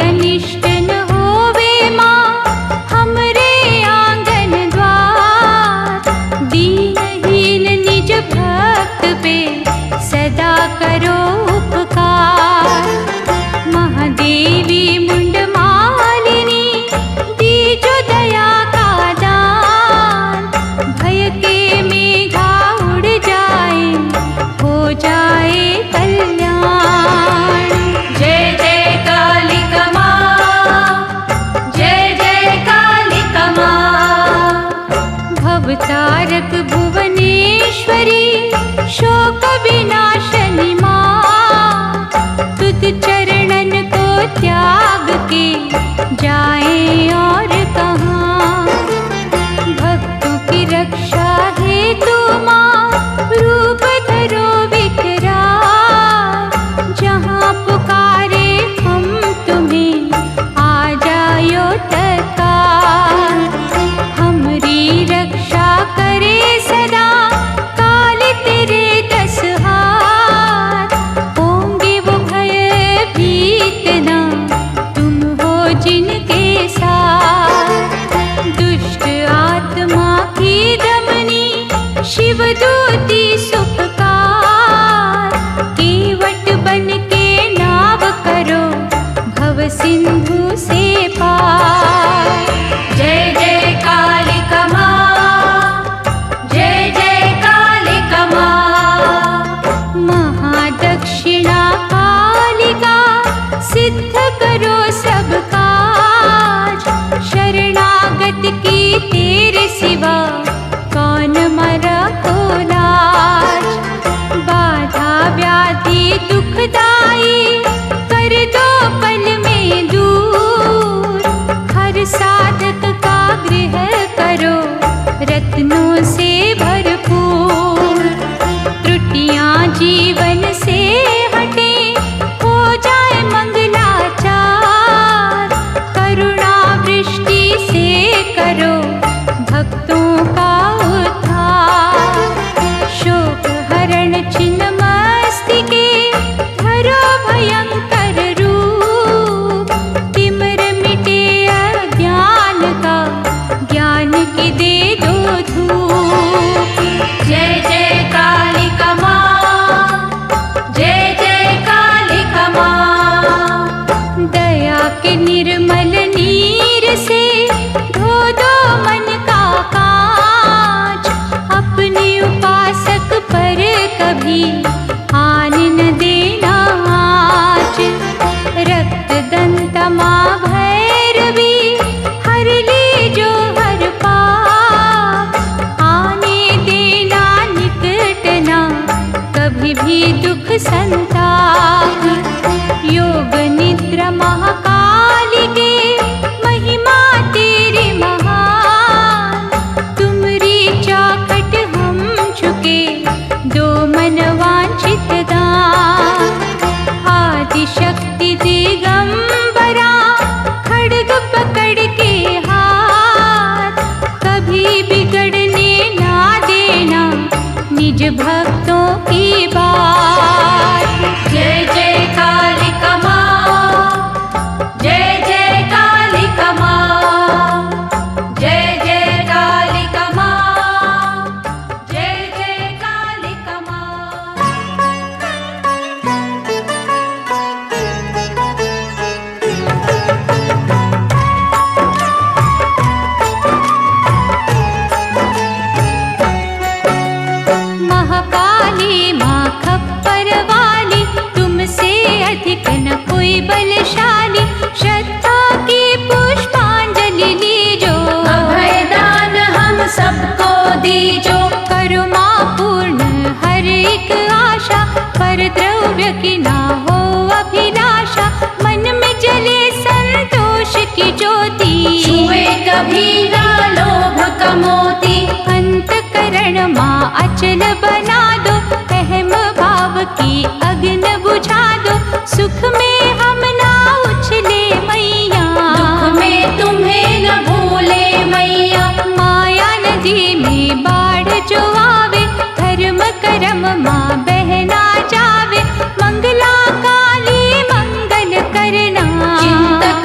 अनिष्ट न होवे माँ हमरे आंगन द्वार। दीनहीन निज भक्त पे सदा करो उपकार। महादेवी मुंडमालिनी दीजो दया का दान। भय के मेघा उड़ जाए हो जाए कल्याण। जय जय कालिका माँ, जय जय कालिका माँ। भवतारक भुवनेश्वरी शोक विनाशनी माँ। तुझ चरणन को त्याग के जाए और कहाँ। भक्तों की रक्षा हेतु माँ रूप धरो विकराल। जहाँ पुकारे हम तुम्हें आ जायो तत्काल। हमरी रक्षा करे सदा काली तेरे 10 हाथ। होंगे वो भयभीत ना तुम हो जिनके साथ। दुष्ट आत्मा की दमनी शिवदूती सुखकार। केवट बन के नाव करो भव सिंधु से पार। जय जय कालिका माँ, जय जय कालिका माँ। महादक्षिणा कालिका सिद्ध करो सब काज। शरणागत की तेरे सिवा कौन मरा को लाज। बाधा व्याधि दुखदाई कर दो पल में दूर। हर साधक का गृह करो रत्नों से भरपूर। त्रुटियां जीवन से हटे हो जाए मंगलाचार। करुणा वृष्टि से करो भक्तों का उद्धार। शोक हरण छिन्न मस्तिके धरो भयंकर रूप। तिमिर मिटे अज्ञान का ज्ञान की दे दो धूप। जय जय कालिका माँ, जय जय कालिका माँ। दया के निर्मल नीर से धो दो मन का कांच। अपने उपासक पर कभी आने न देना आँच। रक्त दंत माँ भैरवी हर ली जो हर पाप। आने देना निकट ना कभी भी दुख संताप। योग निद्रा महाकालिके महिमा तेरी महान। तुमरी चौखट हम झुके दो मन वांछित दान। आदिशक्ति दिगंबरा खड्ग पकड़ के हाथ। कभी बिगड़ने ना देना निज भक्तों की बात। जय जय कालिका माँ, जय जय कालिका माँ। जय जय कालिका माँ, जय जय कालिका माँ। महाकाली माँ खप्पर वाली तुमसे अधिक न कोई बलशाली। श्रद्धा की पुष्पांजलि लीजो अभयदान हम सबको दीजो। करो माँ पूर्ण हर एक आशा पर द्रव्य की ना हो अभिलाषा। मन में जले संतोष की ज्योति छुए कभी ना लोभ का मोती। अंतकरण माँ अचल बना दो अहम भाव की अग्न बुझा दो। सुख में हम ना उछले मैया दुख में तुम्हें न भूले मैया। माया नदी में बाढ़ जो आवे धर्म करम माँ बहना जावे। मंगला काली मंगल करना चिंतक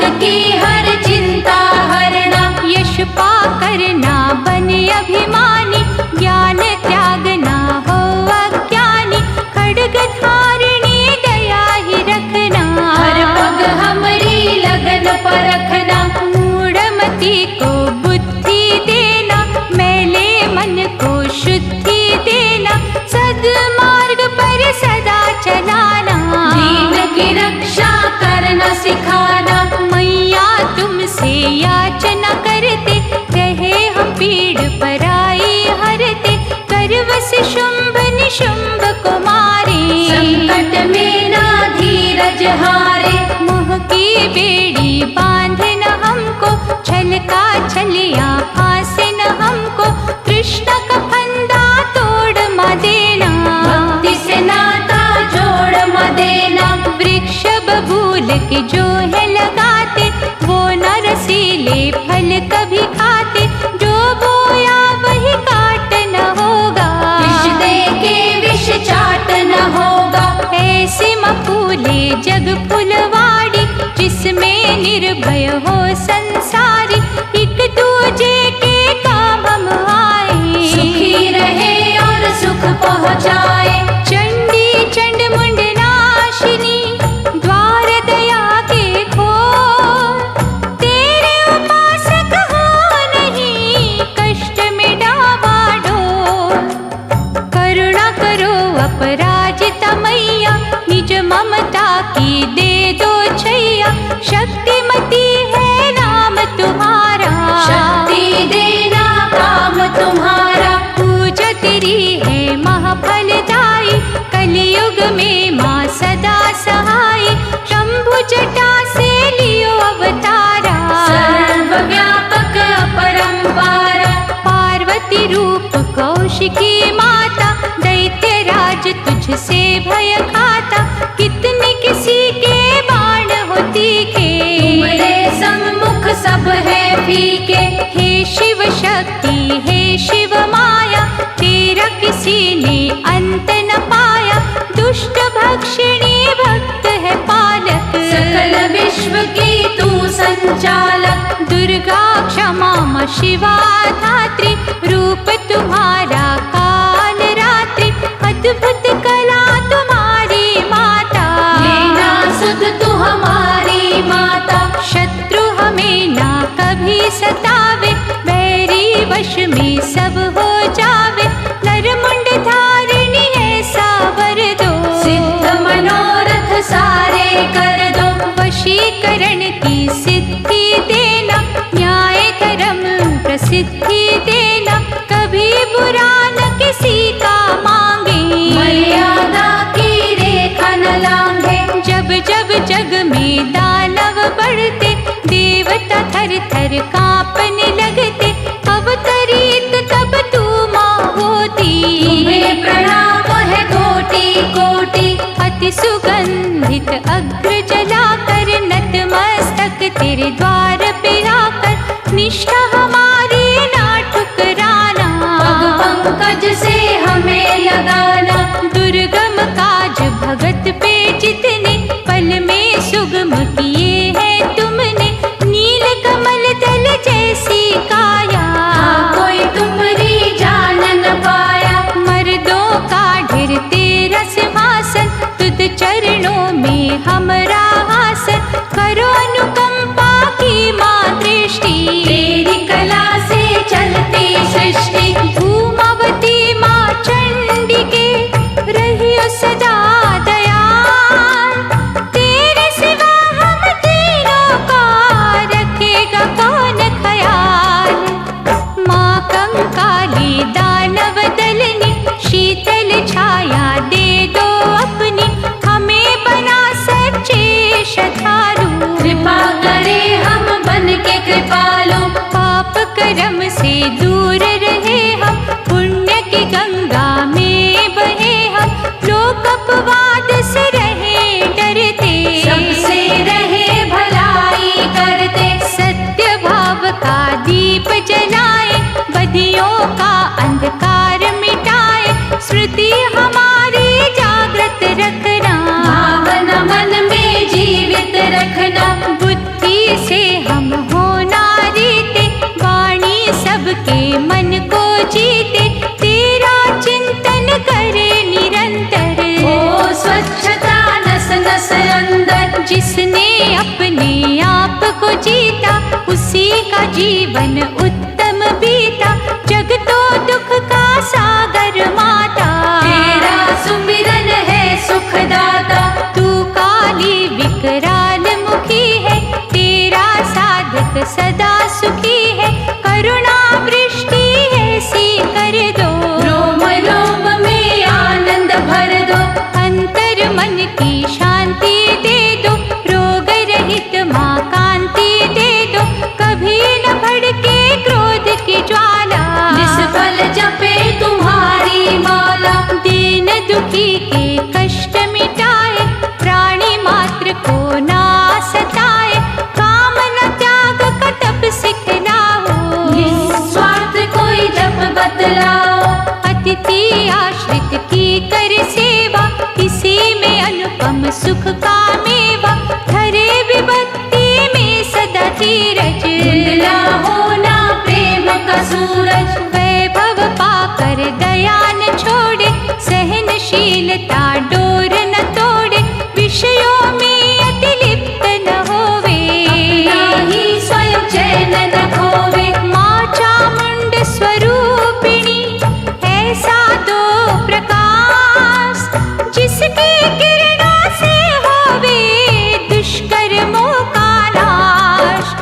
बलहारे। मोह की बेड़ी बांध न हमको, छल का छलिया फांसे न हमको, कृष्ण का फंदा तोड़ म देना, भक्ति से नाता जोड़ म देना। वृक्ष बबूल के जो है लगाते, वो न रसीले फल कभी खाते, जो बोया वही काट न होगा, विष दे के विष चाट न होगा। ऐसी मफूले जग फुलवाड़ी, जिसमें निर्भय हो संसारी, एक दूजे के काम हम आए, सुखी रहे और सुख पहुँचाए। चंडी चंड मुंड नाशिनी, द्वार दया के खोल, तेरे उपासक हो नहीं, कष्ट में डावाडोल। करुणा करो अपराजिता मैया, निज ममता की दे दो छैया, शक्तिमती है नाम तुम्हारा, शक्ति देना काम तुम्हारा। पूजा तेरी है महाफलदायी, कलयुग में माँ सदा सहाय, शंभु जटा से लियो अवतारा, सर्वव्यापक अपरंपारा। पार्वती रूप कौशिकी माता, दैत्यराज तुझसे भय खाता, कितने किसी के बाण होती के, तुम्हारे सम्मुख सब है फीके। हे शिव शक्ति हे शिव माया, तेरा किसी ने अंत न पाया, दुष्ट भक्षिणी भक्त है पालक, सकल विश्व की तू संचालक। दुर्गा क्षमा मां शिवा धात्री, रूप तुम्हारा काल रात्रि, अद्भुत कला तुम्हारी माता, लेना सुध तू हमारी माता। शत्रु हमें ना कभी सतावे, बैरी वश में सब हो जावे, नरमुंड धारिणी ऐसा वर दो, सिद्ध मनोरथ सारे कर दो। वशीकरण की सिद्धि देना, न्याय धर्म प्रसिद्धि देना, कभी बुरा न किसी का मांगे, मर्यादा की रेखा न लांघे। जब जब जग में दानव बढ़ते, देवता थर थर कांपने लगते, अवतरित तब तू माँ होती, तुम्हें प्रणाम है कोटि कोटि। अति सुगंधित अग्र जलाकर, नतमस्तक तेरे द्वार पे आकर, निष्ठा हमारी ना ठुकराना, पग पंकज से हमें लगाना। दुर्गम काज भगत पे जितने, पल में सुगम किए हैं तुमने, नील कमल दल जैसी काया, कोई तुम्हारी जान न पाया। मर्दों का ढेर तेरा सिंहासन, तुद चरणों में हमरा आसन, करो अनुकंपा की माँ दृष्टि, तेरी कला से चलती सृष्टि। भूमावती माँ चंडिके, रहियो सदा दयाल, तेरे सिवा हम तीनों का रखेगा कौन ख्याल। माँ कंकाली दानव दलनी, शीतल छाया दे दो अपनी, हमें बना सच्चे श्रद्धालु, कृपा करे हम बन के कृपालु। पाप कर्म से दूर रहे हम, पुण्य की गंगा में बहे हम, लोक अपवाद से रहे डरते, सबसे रहे भलाई करते। सत्य भाव का दीप जलाए, बदियों का अंधकार मिटाए, स्मृति हमारी जागृत रखना, भावना मन में जीवित रखना। बुद्धि से हम होना रीते, वाणी सबके मन को जीते, तेरा चिंतन करे निरंतर, ओ स्वच्छता नस नस अंदर। जिसने अपने आप को जीता, उसी का जीवन उत्तम बीता, जग तो दुख का सागर माता, तेरा सुमिरन है सुखदाता। तू काली विकराल मुखी है, तेरा साधक सदा सुखी है, करुणा वृष्टि ऐसी कर दो, रोम रोम में आनंद भर दो। अंतर मन की शांति दे दो, सुख का मेवा, धरे विभक्ति में सदा धीरज। धुंधला होना प्रेम का सूरज, वैभव पाकर दया न छोड़े, सहनशीलता डोर न तोड़े, विषयों में अति लिप्त न होवे, अपना ही स्वयं चैन न खोवे। माँ चामुंड स्वरूपिणी ऐसा दो प्रकाश, जिसकी किरणों से होवे दुष्कर्मों का नाश।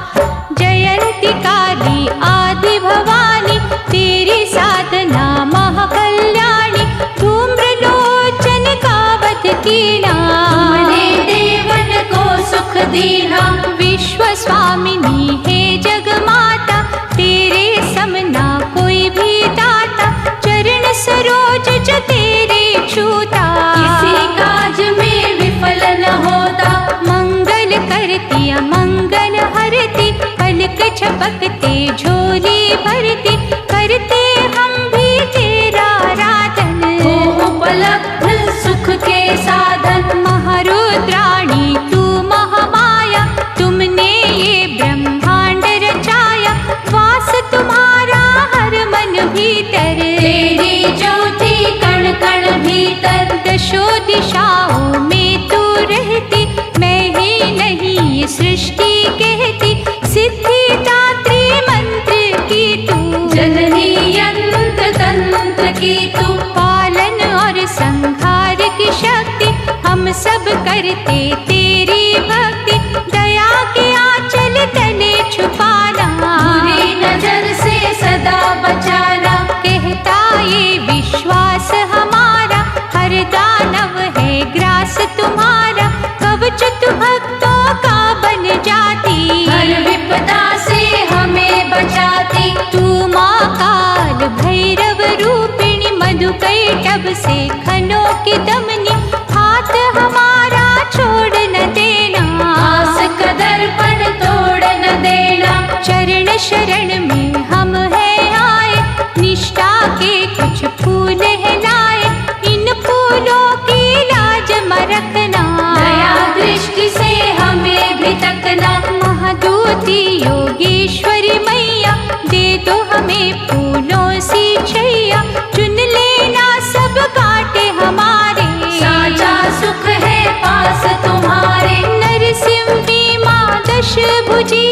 जयंती काली आदि भवानी, तेरी साधना महाकल्याणी, धूम्रलोचन का वध कीना, तुमने देवन को सुख दीना। विश्व स्वामिनी है जग माता, तेरे समना कोई भी दाता, चरण सरोज जो तेरे छूता, किसी काज में विफल न होता। मंगल करती अमंगल हरती, पलक झपकते झोली भरती, करते हम भी तेरा आराधन। हो उपलब्ध सुख के साधन, महारुद्राणी तू महामाया, तुमने ये ब्रह्मांड रचाया, वास तुम्हारा हर मन भीतर, तेरी ज्योति कण कण भीतर। दशो दिशाओं में तू रहती, मैं ही नहीं ये सृष्टि कहती, सिद्धिदात्री मंत्र की तू, जननी यंत्र तंत्र की तू। पालन और संहार की शक्ति, हम सब करते तेरी भक्ति, दया के आंचल तले छुपाना, बुरी नजर से सदा बचाना। कहता ये विश्वास हमारा, हर दानव है ग्रास तुम्हारा, कवच तू भक्तों का बन जाती, हर विपदा से हमें बचाती। तू माँ काल भैरव रूपिणी, मधुकैटभ से खनों की दमनी, हाथ हमारा छोड़ न देना, आस कदर्पण तोड़ न देना। चरण शरण में हम हैं आए, निष्ठा के कुछ फूल है लाए, इन फूलों की लाज म रखना, दया दृष्टि से हमें भी तकना। महादूती योगेश्वरी मैया, दे दो हमें फूलों सी छैया, चुन लेना सब कांटे हमारे, साचा सुख है पास तुम्हारे। नरसिंही माँ दशभुजी,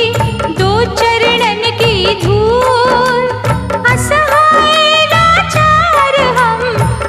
दो चरणन की धूल, असहाय लाचार हम,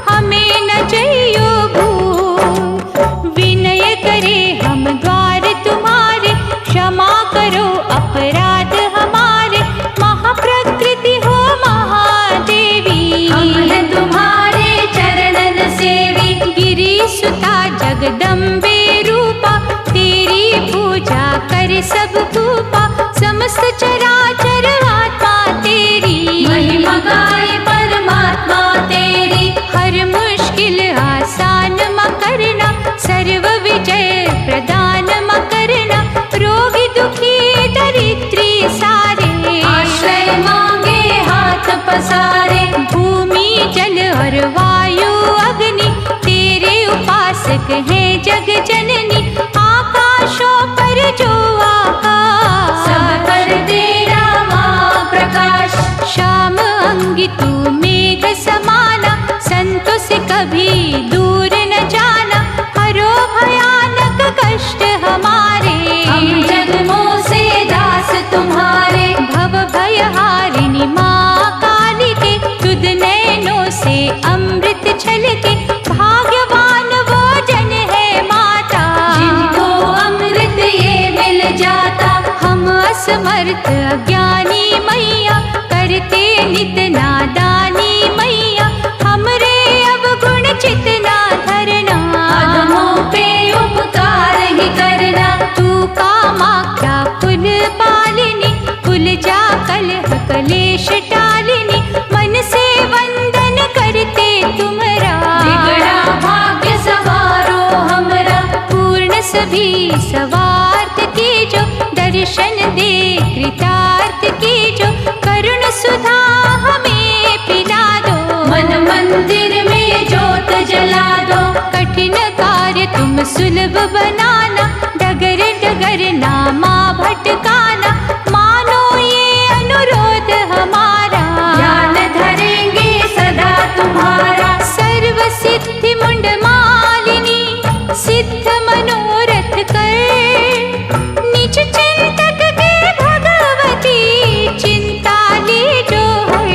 हमें न जइयो भूल, विनय करे हम द्वार तुम्हारे, क्षमा करो अपराध हमारे, महाप्रकृति हो महादेवी, हम हैं तुम्हारे चरणन सेवी। गिरी सुता जगदम्बे रूपा, तेरी पूजा कर सब भूपा, समस्त चराचर आत्मा तेरी, महिमा गाए परमात्मा तेरी। हर मुश्किल आसान म करना, सर्व विजय प्रदान म करना, रोगी दुखी दरिद्री सारे, आश्रय मांगे हाथ पसारे। भूमि जल और वायु अग्नि, तेरे उपासक हैं जग जननी, आकाशों पर जो आकाश, सब पर तेरा माँ प्रकाश। श्याम अंगी तू मेघ समाना, संतों से कभी दूर न जाना, हरो भयानक कष्ट हमारे, हम जन्मों से दास तुम्हारे। भव भयहारिणी माँ कालिके, तुद नैनों से अमृत छलके, भाग्यवान वो जन है माता, जिनको अमृत ये मिल जाता। हम असमर्थ अज्ञानी मैया, करते नित नादानी मैया, हमरे अवगुण चितना धरना, अधमों पे उपकार ही करना। तू कामाख्या कुल पालिनी, कुल जा कलह कलेश टालिनी, मन से वंदन करते तुमरा, बिगड़ा भाग्य सवारो हमरा। पूर्ण सभी सवार्थ की जो, दर्शन दे कृतार्थ की जो, करुण सुधा हमें पिला दो, मन मंदिर में ज्योत जला दो। कठिन कार्य तुम धर्म सुलभ बनाना, डगर डगर नामा भटकाना, मानो ये अनुरोध हमारा। ध्यान धरेंगे सदा तुम्हारा। सर्व सिद्धि मुंड मालिनी, सिद्ध मनोरथ कर, निज चिंतक के भगवती, चिंता ली जो हर।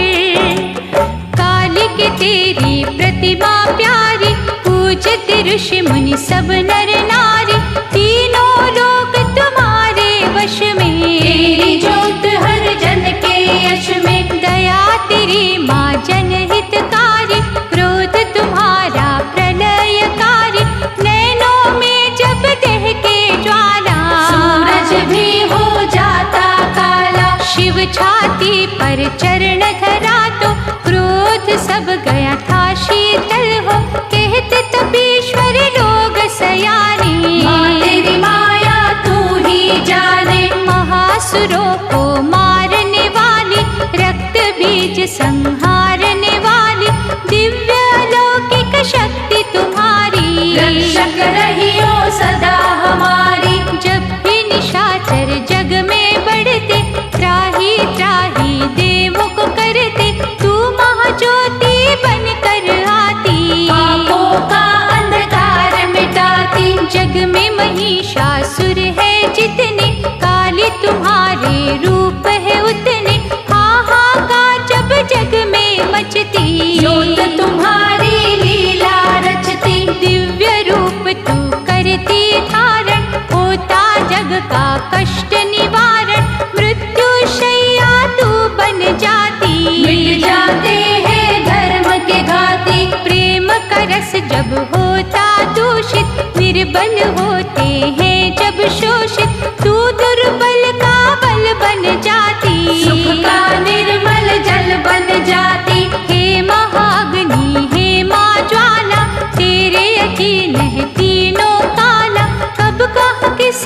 काली के तेरी प्रतिमा प्यारी, पूजते ऋषि मुनि सब नर नारी, तीनों लोक तुम्हारे वश में। तेरी ज्योत हर जन के यश में। दया तेरी माँ जनहितकारी, क्रोध तुम्हारा प्रलयकारी, नैनों में जब दहके ज्वाला, सूरज भी हो जाता काला। शिव छाती पर चरण धरा तो, क्रोध सब गया था शीतल हो, कहते तपीश्वर लोग सयाने। माँ तेरी माया तू ही जाने। महासुरों को मारने वाली, रक्त बीज संहारने वाली, दिव्य अलौकिक शक्ति तुम्हारी। रक्षक रहियो सदा हमारी। जब भी निशाचर जग में बढ़ते, त्राही त्राही देवों को करते, तू महाज्योति बनकर आती, पापों का अंधकार मिटाती। जग में महिषासुर है जितने, काली तुम्हारे रूप है उतने, हाहाकार जब जग में मचती, ज्योत तुम्हारी लीला रचती। दिव्य रूप तू करती धारण, होता जग का कष्ट निवारण, मृत्यु शैया तू बन जाती, मिट जाते हैं धर्म के घाती। प्रेम का रस जब होता दूषित, निर्बल होते हैं जब शोषित, तू दुर्बल का बल बन जाती, सुख का निर्मल जल बन जाती। हे महाग्नि हे माँ ज्वाला, तेरे अधीन है तीनों काला, कब कहाँ किस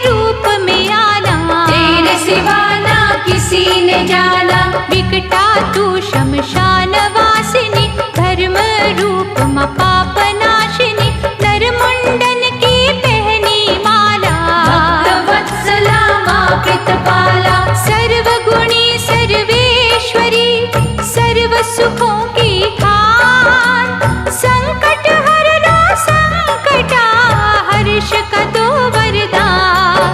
रूप में आना, तेरे सिवा ना किसी ने जाना। विकटा तू शमशान वासिनी, धर्म रूप माँ पाप नाशिनी, नर मुंडन की पहनी माला, भक्त वत्सला माँ कृतपाला। सर्वगुणी सर्वेश्वरी, सर्व सुखों की खान, संकट हरना संकटा, हर्ष का दो वरदान।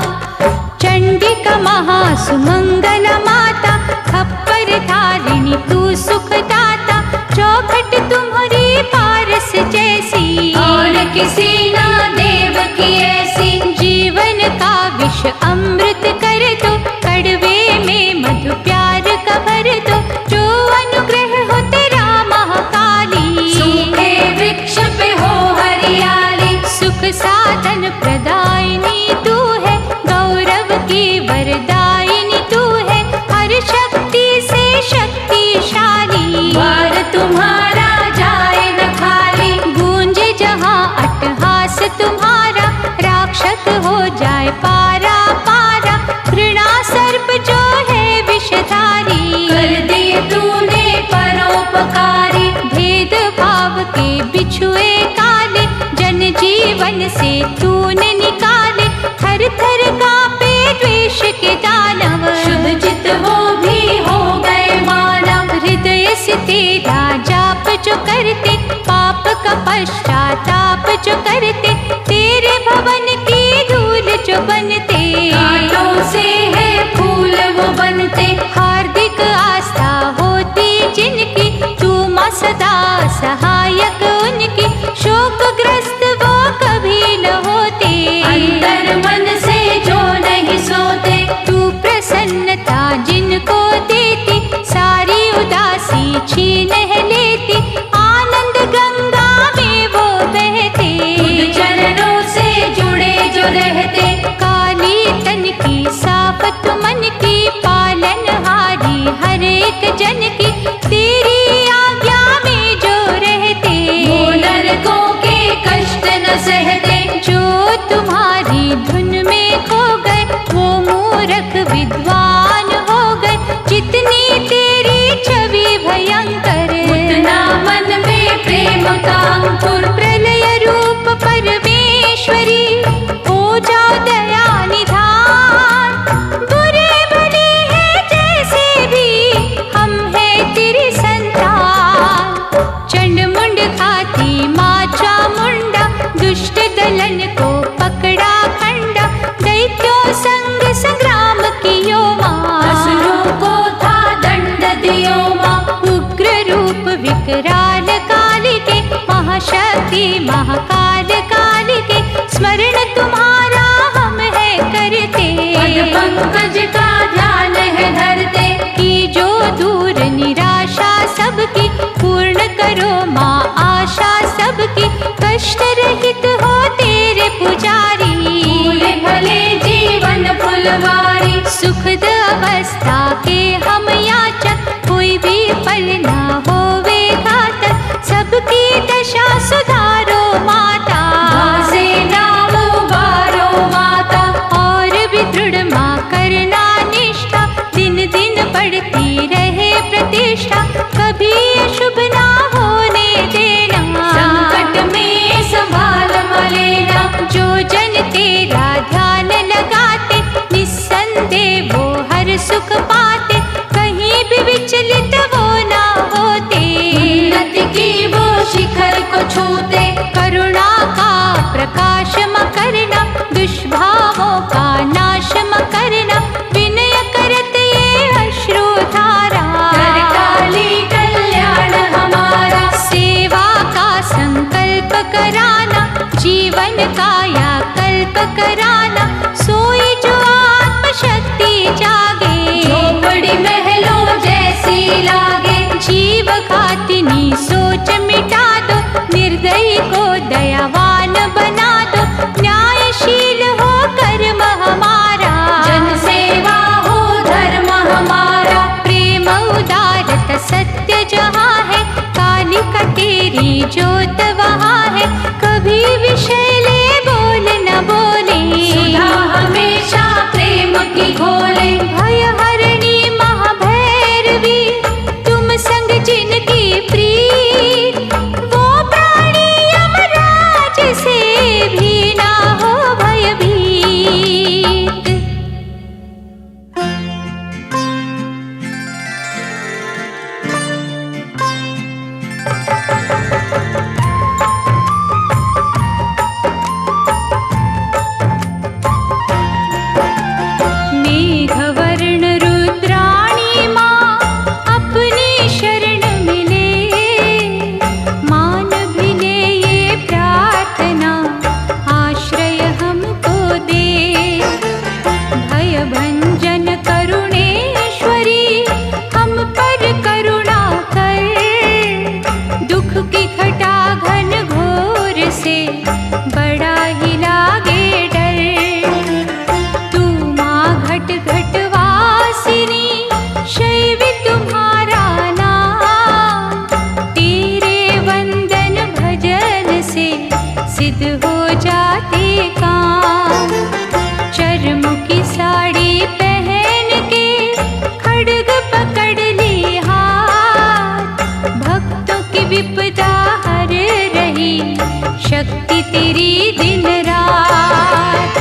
चंडिका महासुमंगल माता, खप्पर धारिणी तू सुखदाता, चौखट तुम्हारी पारस जैसी, और किसी ना देव की ऐसी। जीवन का विष अमृत कर दो, कड़वे में मधु प्यार का भर दो, जो अनुग्रह हो तेरा महाकाली, सूखे वृक्ष पे हो हरियाली। सुख साधन प्रदायिनी तू है, गौरव की वरदायिनी तू है, हर शक्ति से शक्तिशाली, द्वार तुम्हारा जाए न खाली। गूंजे जहाँ अट्टहास तुम्हारा, राक्षस हो जाए पारा पारा, घृणा सर्प जो है विषधारी, कर दिए तूने परोपकारी। भेद भाव के बिछुए काले, जन जीवन से तूने निकाले, थर थर कांपे द्वेष के दानव, शुद्ध चित वो भी हो गए मानव। हृदय से तेरा जाप जो करते, पाप का पश्चाताप जो करते, तेरे भवन की धूल जो बनते, कांटों से है फूल वो बनते। हार्दिक आस्था होती जिनकी, तू माँ सदा सहायक उनकी, शोकग्रस्त वो कभी न होते, अंतर मन से जो नहीं सोते। तू प्रसन्नता जिनको देती, सारी उदासी छीन है लेती, आनंद गंगा में वो बहते, खुद चरणों से जुड़े जो रहते। काली तन की साफत मन की, पालनहारी हर एक जन की, तेरी आज्ञा में जो रहते, वो नरकों के कष्ट न सहते। जो तुम्हारी धुन शक्ति महाकाल काल के, स्मरण तुम्हारा हम है करते। पद पंकज का ध्यान है धरते, कि जो दूर निराशा सबकी, पूर्ण करो माँ आशा सबकी। कष्ट रहित हो तेरे पुजारी, फूले फले जीवन फुलवारी। सुखद अवस्था के हम याचक, कोई भी पल ना होवे घातक। सबकी दशा सुधारो माता, से नाम उबारो माता। और भी दृढ़ माँ करना निष्ठा, दिन दिन बढ़ती रहे प्रतिष्ठा। कभी अशुभ ना होने देना, संकट में संभाल लेना। जो जन तेरा ध्यान लगाते, निस्संदेह वो हर सुख पाते। कहीं भी विचलित वो ना होते, उन्नति की वो शिखर को छूते। करुणा का प्रकाश म करना, दुष्भावों का नाश म करना। विनय करत ये अश्रुधारा, कर काली कल्याण हमारा। सेवा का संकल्प कराना, जीवन का या कल्प कराना। सोई जो आत्मशक्ति जागे, झोपड़ी महलों जैसी लागे। जीव घातिनी सोच मिटा दो, निर्दयी को दयावान बना दो। न्यायशील हो कर्म हमारा, जन सेवा हो धर्म हमारा। प्रेम उदारत सत्य जहाँ है, कालिका तेरी ज्योत वहाँ है। कभी विषय ले बोल न बोले, सुधा हमेशा प्रेम की घोले। भय हरणी महाभैरवी, तुम संग जिनकी प्रीत। वो प्राणी यमराज से भी ना हो भयभीत। मेघवर्ण रुद्राणी माँ अपनी शरण मिले, मान भी ले ये प्रार्थना, आश्रय हमको दे। भय भंजन करुणेश्वरी, हम पर करुणा कर। दुख की घटा घन घोर से, बड़ा ही लागे डर। तू माँ घट घट वासिनी, शैवी तुम्हारा नाम। तेरे वंदन भजन से, सिद्ध हो जाते काम। चर्म की साड़ी पहन के, खड्ग पकड़ ली हाथ। भक्तों की विपदा हर रही, शक्ति तेरी दिन रात।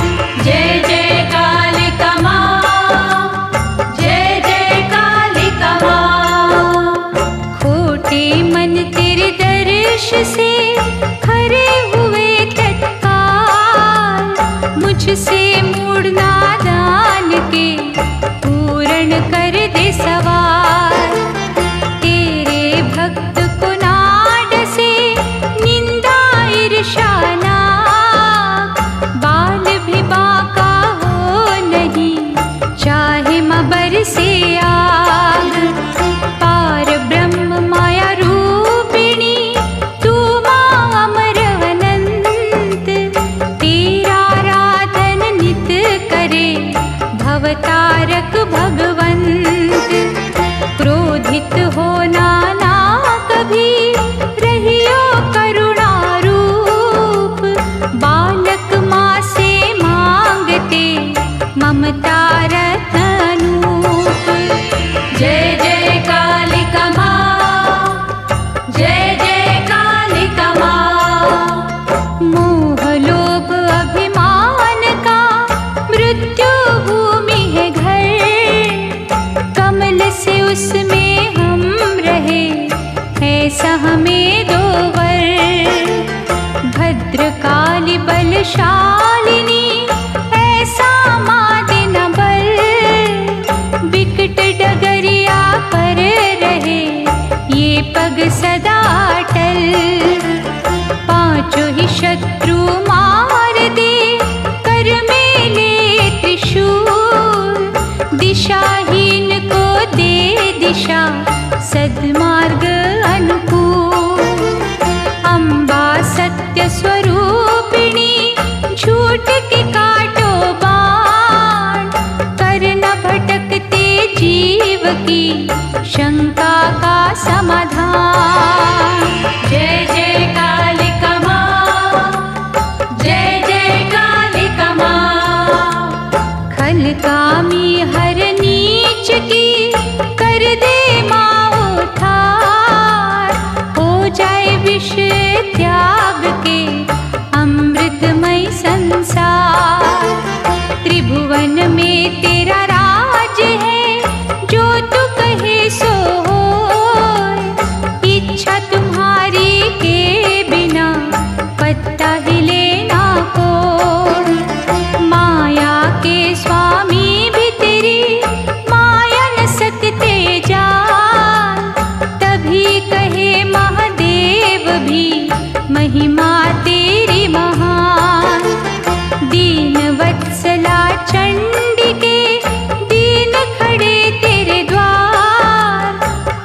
जय जय कालिका माँ, जय जय कालिका माँ। खोटे मन तेरे दर्श से, खरे हुए तत्काल। मुझसे मूढ़ना दान के, पूर्ण कर दे सवाल। तेरे भक्त को नाड से, निंदा ईर्षा नाक। बाल भी बाका हो नहीं, चाहे मबर से आग। पार ब्रह्म माया रूपिणी, तू माँ अमर अनंत। तेरा आराधन नित करे, भवतारक भगवंत। क्रोधित होना ना कभी, रहियो करुणा रूप। बालक माँ से मांगते, ममता रतनूप। जय जय कालिका माँ, जय जय कालिका माँ। मोह लोभ अभिमान का, मृत्यु भूमि है घर। कमल से उसमें हम रहे, ऐसा हमें दो वर। भद्रकाली बलशालिनी, ऐसा माँ देना बल। विकट डगरिया पर रहे, ये पग सदा अटल। दिशाहीन को दे दिशा सद्मार्ग अनुकूल। अम्बा सत्य स्वरूपिणी झूठ के काटो बाण, कर न भटकते जीव की शंका का समाधान। जय जय कालिका माँ, जय जय कालिका माँ। खलकामी हर नीच की कर दे माँ उद्धार, हो जाए विष त्याग के अमृतमय संसार। त्रिभुवन में तेरा राज है, जो तू कहे सो होए। इच्छा तुम्हारी के बिना पत्ता हिले ना कोई। माया के स्वामी भी तेरी माया न सकते जान, तभी कहे महादेव भी महिमा तेरी महान। दीन वत्सला चंडिके दीन खड़े तेरे द्वार,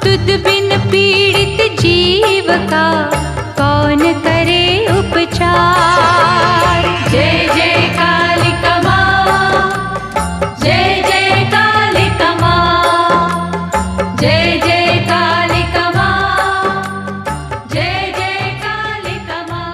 तुद बिन पीड़ित जीव का कौन करे उपचार। जय जय कालिका माँ, जय जय कालिका माँ, जय जय कालिका माँ, जय जय कालिका माँ।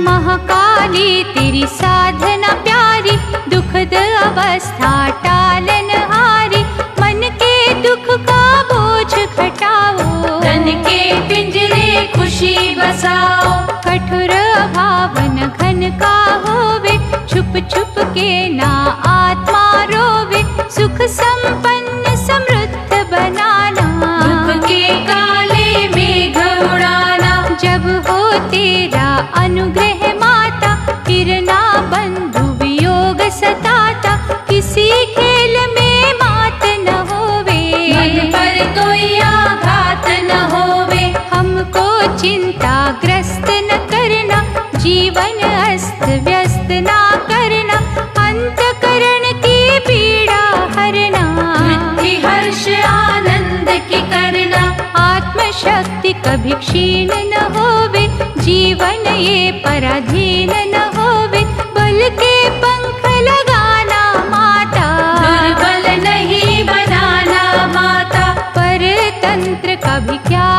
महाकाली तेरी साधना प्यारी, दुखद अवस्था टालन हारी। मन के दुख का बोझ घटाओ, तन के पिंजरे खुशी बसाओ। कठोर भावन घन का होवे, छुप छुप के ना आत्मा रोवे। सुख संपन्न समृद्ध बनाना, दुख के काले मेघ उड़ाना। जब हो तेरा अनुग्रह माता, फिरना बंधु वियोग सताता। किसी खेल में मात न होवे, मन पर कोई आघात न होवे। हमको चिंता ग्रस्त न करना, जीवन अस्त व्यस्त ना करना। अंतकरण की पीड़ा हरना, वृद्धि हर्ष आनंद की करना। आत्मशक्ति कभी क्षीण न होवे, जीवन ये पराधीन न होवे। बल के पंख लगाना माता, दुर्बल नहीं बनाना माता। परतंत्र का भी क्या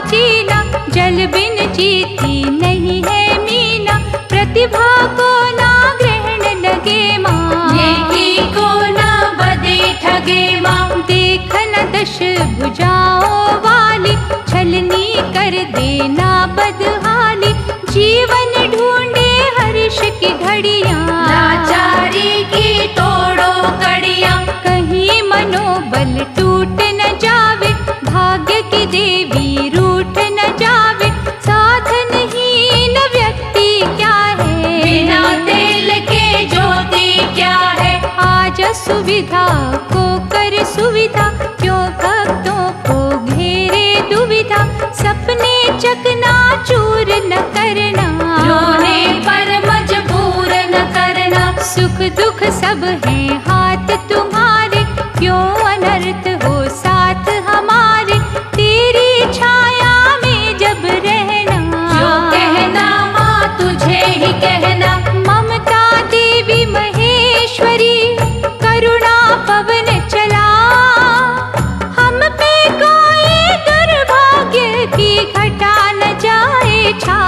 जीना, जल बिन जीती नहीं है मीना। प्रतिभा को ना ग्रहण लगे माँ, नेकी को न बदे ठगे माँ। देख न दश भुजाओं वाली, छलनी कर देना बदहाली। जीवन ढूंढे हर्ष की घड़ियाँ, लाचारी की तोड़ो कड़ियाँ। कहीं मनोबल टूट न जावे, भाग्य की देवी रूठ न जावे। साधनहीन व्यक्ति क्या है, बिना तेल के ज्योति क्या है। आज सुविधा को कर सुविधा, क्यों भक्तों को घेरे दुविधा। सपने चकना चूर न करना, रोने पर मजबूर न करना। सुख दुख सब है हाथ तुम्हारे, क्यों अनर्थ हो साथ हमारे। तेरी छाया में जब रहना, जो कहना माँ तुझे ही कहना। ममता देवी महेश्वरी, करुणा पवन चला। हम पे कोई दुर्भाग्य की घटा न जाए छा।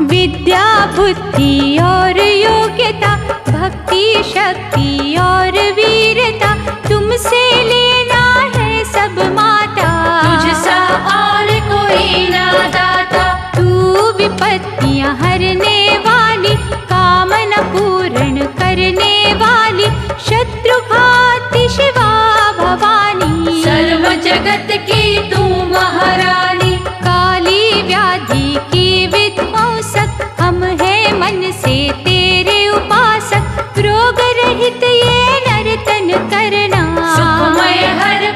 विद्या बुद्धि और योग्यता, भक्ति शक्ति और वीरता, तुमसे लेना है सब माता। तुझसा और कोई ना दाता। तू विपत्तियां हरने वाली, कामना पूर्ण करने वाली। शत्रुघाती शिवा भवानी, सर्व जगत की तू महारानी। काली व्याधि की विध्वंसक, हम हैं मन से तेरे उपासक। रोग रहित ये नर्तन करना, सुखमय हर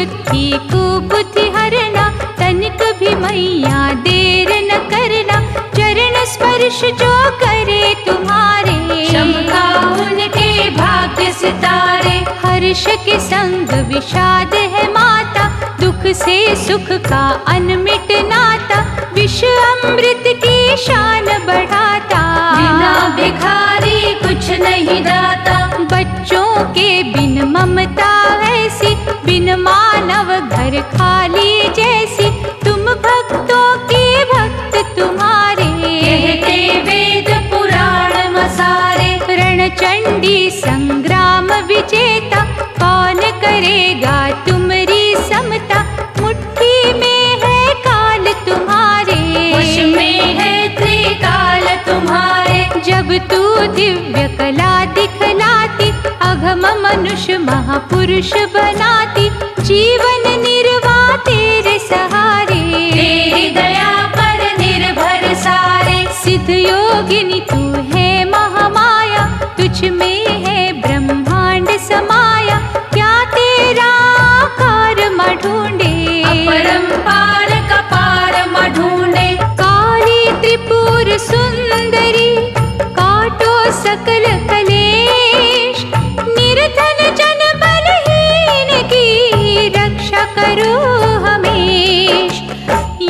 बुद्धि कुबुद्धि हरना, तनिक भी मैया देर न करना। चरण स्पर्श जो करे तुम्हारे, चमका उनके भाग्य सितारे। हर्ष के संग विषाद है माता, दुख से सुख का अनमिट नाता। विष अमृत की शान बढ़ाता, बिना भिखारी कुछ नहीं दाता। बच्चों के बिन ममता ऐसी, बिन मानव घर खाली जैसी। तुम भक्तों के भक्त तुम्हारे, कहते वेद पुराण मसारे। रणचंडी संग्राम विजेता, कौन करेगा तुमरी समता। मुट्ठी में है काल तुम्हारे, वश में है त्रिकाल तुम्हारे। जब तू दिव्य कला दिखलाती, अघम मनुष्य महापुरुष बनाती। जीवन निर्वाह तेरे सहारे, तेरी दया पर निर्भर सारे। सिद्ध योगिनी तू है महामाया, तुझ में है ब्रह्मांड समाया। क्या तेरा कर्म ढूंढे, अपरंपार का पार म ढूंढे। काली त्रिपुर सुंदरी, काटो सकल कलेश। निर्धन जन बलहीन की, रक्षा करो हमेश।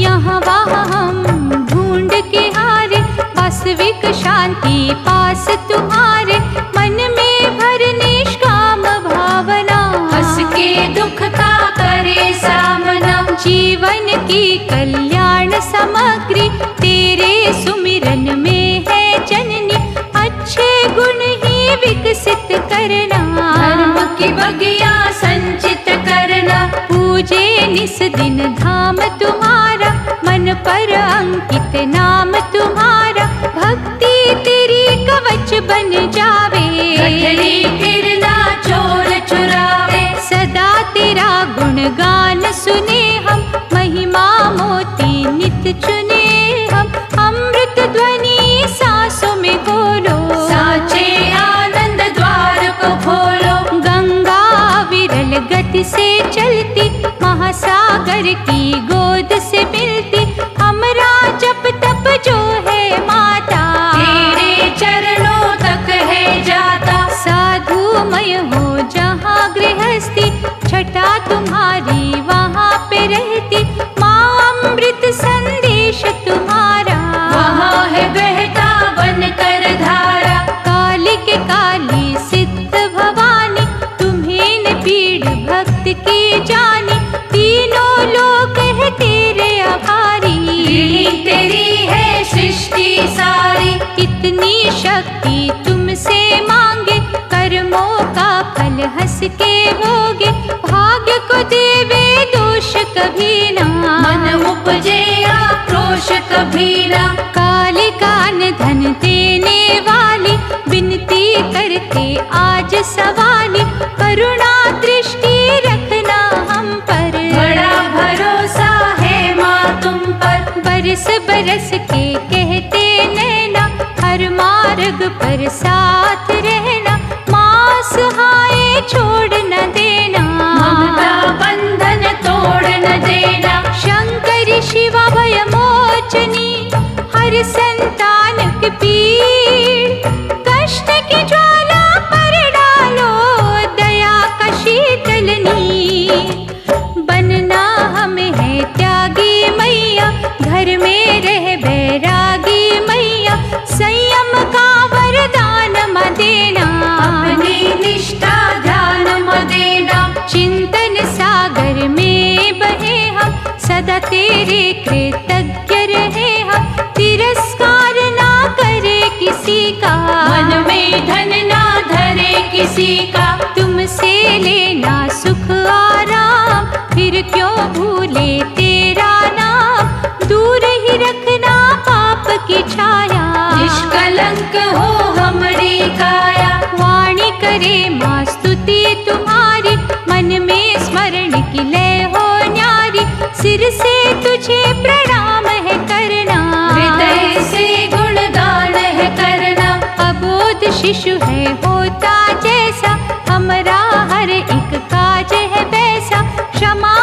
यहाँ वहाँ हम ढूंढ के हारे, वास्तविक शांति पास तुम्हारे। मन में भर निष्काम भावना, हंस के दुख का करे सामना। जीवन की कल्याण सामग्री, तेरे सुमिरन में है जननी। अच्छे गुण ही विकसित करना, धर्म की बगिया संचित करना। पूजे निस दिन धाम तुम्हारा, मन पर अंकित नाम तुम्हारा। भक्ति तेरी कवच बन जावे, गठरी फिरना चोर चुरावे। सदा तेरा गुणगान सुने हम, महिमा मोती नित चुने हम। अमृत ध्वनि सांसों में घोलो, साचे आनंद द्वार को खोलो। गंगा विरल गति से चलती, महासागर की गोद से मिलती। हमरा जप तप जो है माता, तेरे चरणों तक है जाता। साधुमय हो जहाँ गृहस्थी, छटा तुम्हारी वहाँ पे रहती। माँ अमृत संदेश तुम्हारा, वहाँ है बहता बनकर धारा। काली के काली सिद्ध भवानी, तुम्हें न पीड़ भक्त की जानी। तीनों लोग है तेरे आभारी, तेरी है सृष्टि सारी। इतनी शक्ति तुमसे मांगे, कर्मों का फल हंस के भोगे। भाग्य को देवे दोष कभी ना, मन उपजे आक्रोश कभी ना। काली कान धन देने वाली, विनती करते आज सवाली। करुणा दृष्टि रखना हम पर, बड़ा भरोसा है माँ तुम पर। बरस बरस के कहते नैना, हर मार्ग पर साथ रहना। माँ सहाय छोड़ न देना, ममता बंधन तोड़ न देना। शंकर शिवा भय मोचनी, हर संतान की पीड़। कष्ट की ज्वाला पर डालो, दया का शीतल नीर। बनना हमें है त्यागी मैया, घर में रह बैरागी मैया। संयम का वरदान म देना, अपनी निष्ठा ध्यान म देना। चिंतन सागर में बहे हम, सदा तेरे कृतज्ञ रहे हम। तिरस्कार ना करे किसी का, मन में धन ना धरे किसी का। तुमसे लेना सुख आराम, फिर क्यों भूले तेरा नाम। दूर ही रखना पाप की छाया, निष्कलंक हो हमरी काया। वाणी करे माँ स्तुति तुम्हारी, मन में स्मरण की लय हो न्यारी। सिर से तुझे प्रणाम है करना, हृदय से गुणगान है करना। अबोध शिशु है होता जैसा, हमरा हर एक काज है वैसा। क्षमा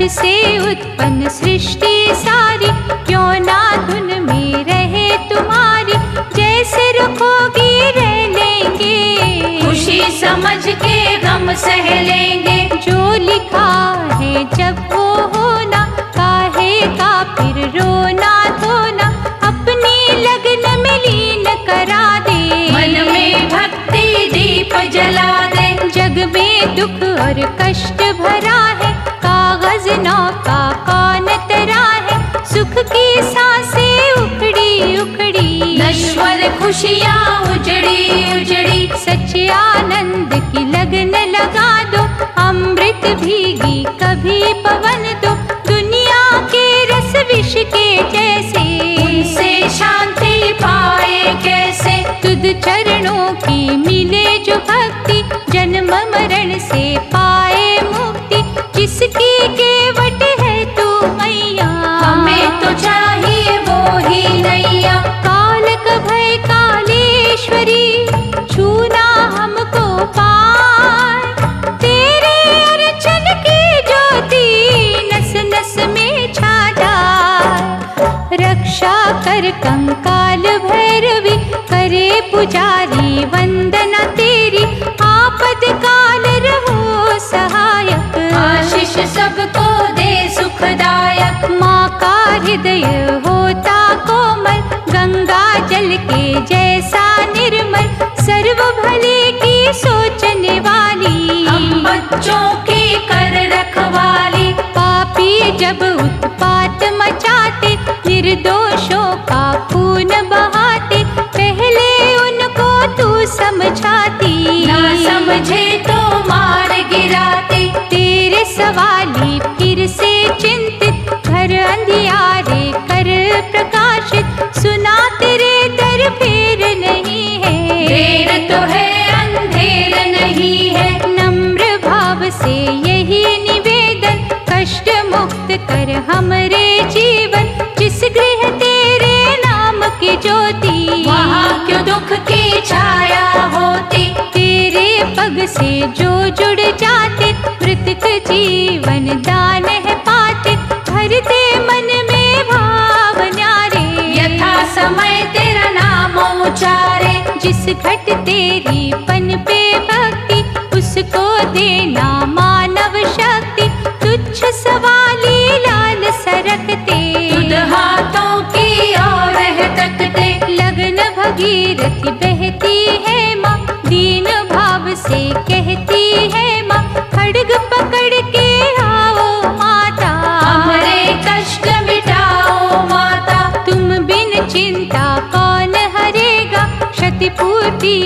तुझसे उत्पन्न सृष्टि सारी, क्यों ना धुन में रहे तुम्हारी। जैसे रुकोगी रह लेंगे, खुशी समझ के गम सह लेंगे। जो लिखा है जब वो होना, काहे का फिर रोना धोना। अपनी लगन में लीन करा दे, मन में भक्ति दीप जला दे। जग में दुख और कष्ट भरा है, कागज नौका कौन तरा है। सुख की सांसें उखड़ी उखड़ी, नश्वर खुशियाँ उजड़ी उजड़ी। सच्चे आनंद की लगन लगा दो, अमृत भीगी कभी पवन दो। दुनिया के रस विष के जैसे, उनसे शांति पाए कैसे। तुझ चरणों की मिले जो भक्ति, जन्म मरण से पाए मुक्ति। जिसकी केवट है तू मैया, हमें तो चाहिए वो ही नैया। काल का भय कालेश्वरी, छूना हमको पाए। तेरे अर्चन की ज्योति नस नस में छा जाए। रक्षा कर कंकाल भैरवी, करे पुजारी वंदना तेरी। आपद काल रहो सहायक, आशीष सबको दे सुखदायक। माँ का हृदय होता कोमल, गंगा जल के जैसा निर्मल। सर्व भले की सोचने वाली, हम बच्चों की कर रखवाली। पापी जब उत्पात मचाते, निर्दोषों का खून बहाते। पहले उनको तू समझाती, ना समझे तो मार गिराती। तेरे सवाली फिर से चिंतित, घर अंधियारे कर प्रकाशित। सुना तेरे दर फेर नहीं है, देर तो है अंधेर नहीं है। नम्र भाव से यही निवेदन, कष्ट मुक्त कर हमरे जीवन। जिस गृह तेरे नाम की ज्योति, वहाँ क्यों दुख की छाया होती। तेरे पग से जो जुड़ जाते, मृतक जीवन दान है पाते। भरते मन में भाव न्यारे, यथा समय तेरा नाम उचारे। जिस घट तेरी पन पे भक्ति, उसको देना मानव शक्ति। तुच्छ सवाली लाल सरकते, खुद हाथों की ओर है तकते। लगन भगीरथी बहती है माँ, दीन भाव से कहती है माँ। खड्ग पकड़ के आओ माता, हमारे कष्ट मिटाओ माता। तुम बिन चिंता कौन हरेगा, क्षतिपूर्ति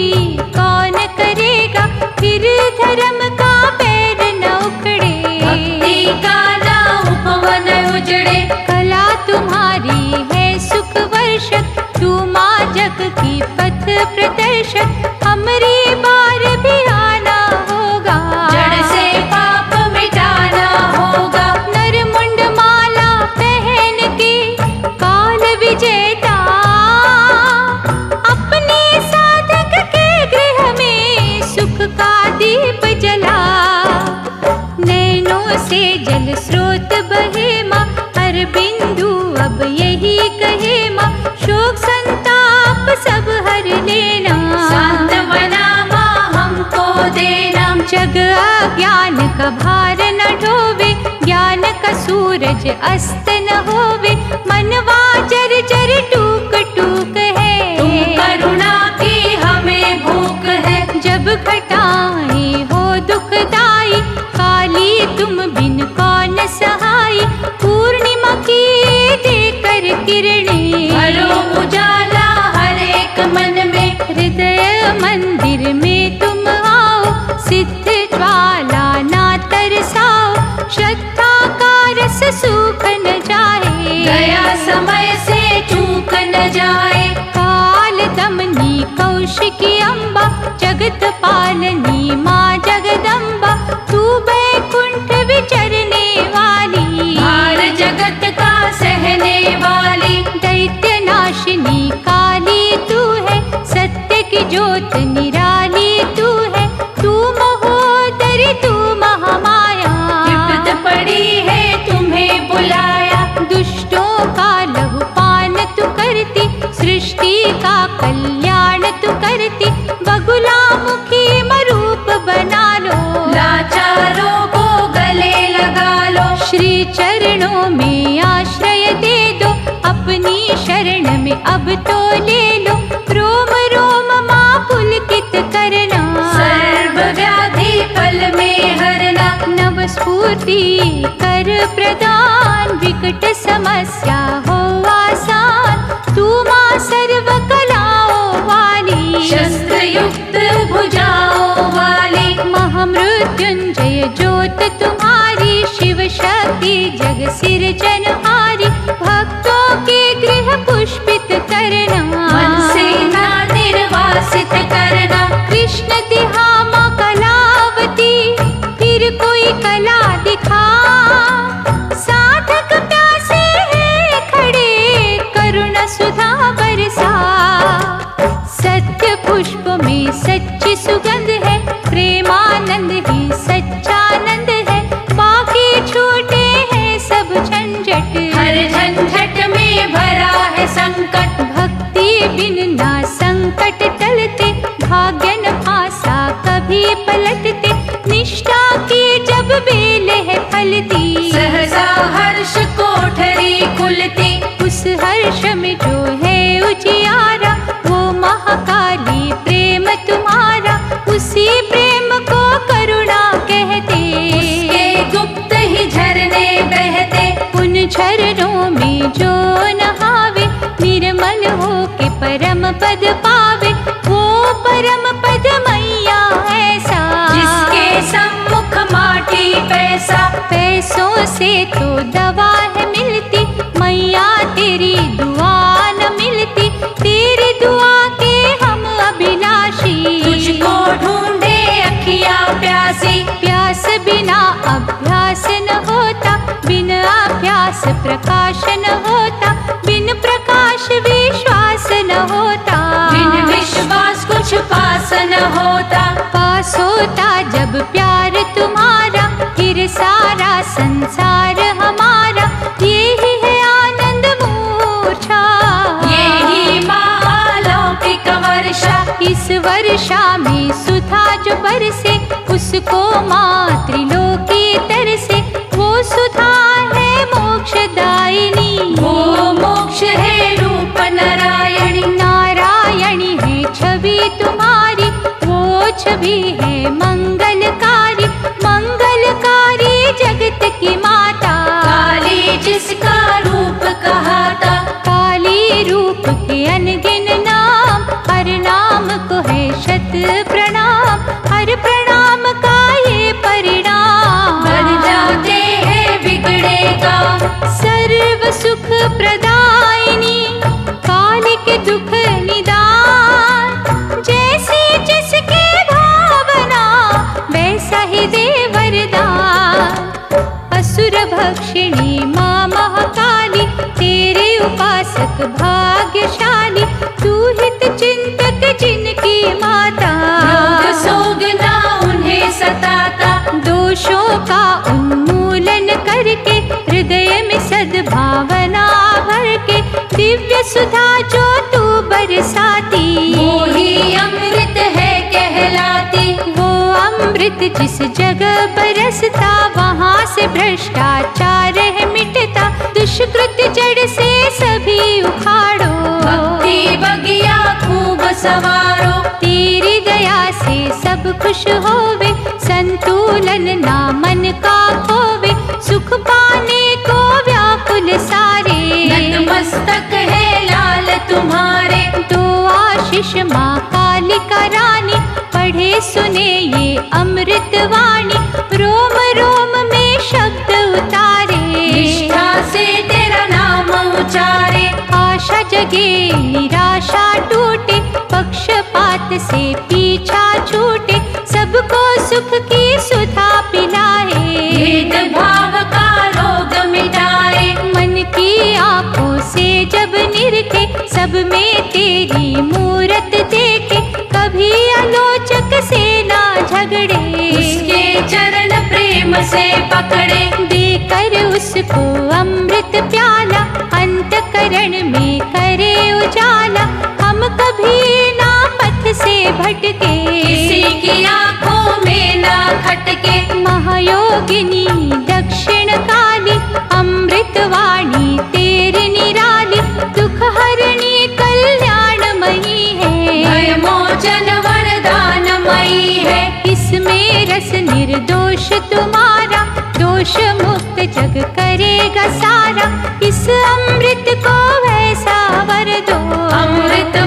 कौन करेगा। फिर धर्म का पैर न उखड़े, भक्ति का ना उपवन उजड़े। कला तुम्हारी है सुख वर्षक, तू माँ जग की पथ प्रदर्शक। हमरी बार भी आना होगा, जड़ से पाप मिटाना होगा। नर मुंड माला पहन के काल विजेता, अपने साधक के गृह में सुख का दीप जला। नैनों से जल स्रोत बहे माँ, हर बिंदु अब यही कहे माँ। शोक संताप सब हर लेना, सांत्वना माँ हमको देना। जग अज्ञान का भार न ढोवे, ज्ञान का सूरज अस्त न होवे। मनवा जर जर टूक टूक है, तुम करुणा की हमें भूख है। जब घटाएं हो दुखदाई, काली तुम बिन कौन सहाय। पूर्णिमा की देकर किरणें, भरो उजाला हर एक मन में। हृदय मंदिर में तुम आओ, सिद्ध ज्वाला ना तरसाओ। श्रद्धा का रस सूख न जाए, गया समय से चूक न जाए। काल दमनी कौशिकी अम्बा, जगत पालनी माँ जगदम्बा। तू बैकुंठ विचरने वाली, भार जगत का सहने वाली। दैत्य नाशिनी काली तू है, सत्य की ज्योत निराली तू है। तू महोदरी तू महामाया, विपद पड़ी है तू चरणों में आश्रय दे दो, अपनी शरण में अब तो ले लो। रोम रोम माँ पुलकित करना, सर्व व्याधि पल में हरना। नव स्फूर्ति कर प्रदान, विकट समस्या हो आसान। तू माँ सर्व कलाओं वाली, शस्त्र युक्त भुजाओं वाली। महामृत्युंजय ज्योत तुम्हारी, शिव शक्ति जग सिरजनहारी। भक्तों के गृह पुष्पित करना, मन से ना निर्वासित करना। कृष्ण तिहा माँ कलावती, फिर कोई कला दिखा। साधक प्यासे हैं खड़े, करुण सुधा बरसा। सत्य पुष्प में सच्ची सुगंध है, प्रेमानंद ही सच्चानंद है। बाकी छूटे हैं सब झंझट, हर झंझट में भरा है संकट। भक्ति बिन ना संकट टलते, भाग्य न भासा कभी पलटते। निष्ठा की जब बेल है फलती, सहसा हर्ष कोठरी खुलती। उस हर्ष में जो है उजियारा, वो महाकाली प्रेम तुम्हारा। उसी प्रेम को करुणा कहते, उसके गुप्त ही झरने बहते। उन झरनों में जो नहावे, निर्मल हो के परम पद पावे। वो परम पद मैया ऐसा, जिसके सम्मुख माटी पैसा। पैसों से तो दवा है मिलती, मैया तेरी दुआ न मिलती। तेरी दुआ के हम अभिलाषी, तुझको ढूंढे अखियाँ प्यासी। प्यास बिना अभ्यास न होता, बिन अभ्यास प्रकाश न होता। बिन प्रकाश विश्वास न होता, बिन विश्वास कुछ पास न होता। पास होता जब प्यार तुम्हारा, फिर सारा संसार हमारा। यही है आनंद मूर्छा, यही महालौकिक वर्षा। इस वर्षा में सुधा जो बरसे, उसको मातृलोकी तरसे। वो सुधा है मोक्षदायिनी, वो मोक्ष है रूप नारायणी। नारायणी है छवि तुम्हारी, वो छवि है मंगलकारी। मंगलकारी जगत की माता, काली जिसका रूप कहाता। काली रूप के अनगिन नाम, हर नाम को है शत प्रणाम। हर प्रणाम का ये परिणाम, बन जाते हैं बिगड़े काम। सर्व सुख प्रदायिनी, काली के दुख निदान। जैसी जिसकी भावना, वैसा ही दे वरदान। असुर भक्षिणी माँ महाकाली, तेरे उपासक भाग्यशाली। तू हित चिंतक जिनकी माता, रोग सोग ना उन्हें सताता। दोषों का उन्मूलन करके, हृदय में सद्भावना भर के। दिव्य सुधा जो तू बरसाती, वो ही अमृत है कहलाती। वो अमृत जिस जगह बरसता, वहाँ से भ्रष्टाचार है मिटता। दुष्कृत जड़ से सभी उखाड़ो, भक्ति बगिया खूब सवारो। तेरी दया से सब खुश होवे, संतुलन ना मन का खोवे। सुख पाने को व्याकुल सारे, नतमस्तक है लाल तुम्हारे। तो आशीष माँ कालिका रानी, पढ़े सुने ये अमृत वाणी। रोम रोम में शब्द उतारे, निष्ठा से तेरा नाम उचारे। आशा जगे निराशा टूटे, पक्षपात से पीछा छूटे। सबको सुख की सुधा पिलाए, भेदभाव का रोग मिटाए। मन की आंखों से जब निरखे, सब में तेरी मूरत देखे। कभी आलोचक से ना झगड़े, उसके चरण प्रेम से पकड़े। देकर उसको अमृत प्याला, अंतकरण में करे उजाला। हम कभी ना पथ से भटके, किसी की आंखों में ना खटके। महायोगिनी दक्षिण काली, अमृत जग करेगा सारा, इस अमृत को वैसा वर दो। अमृत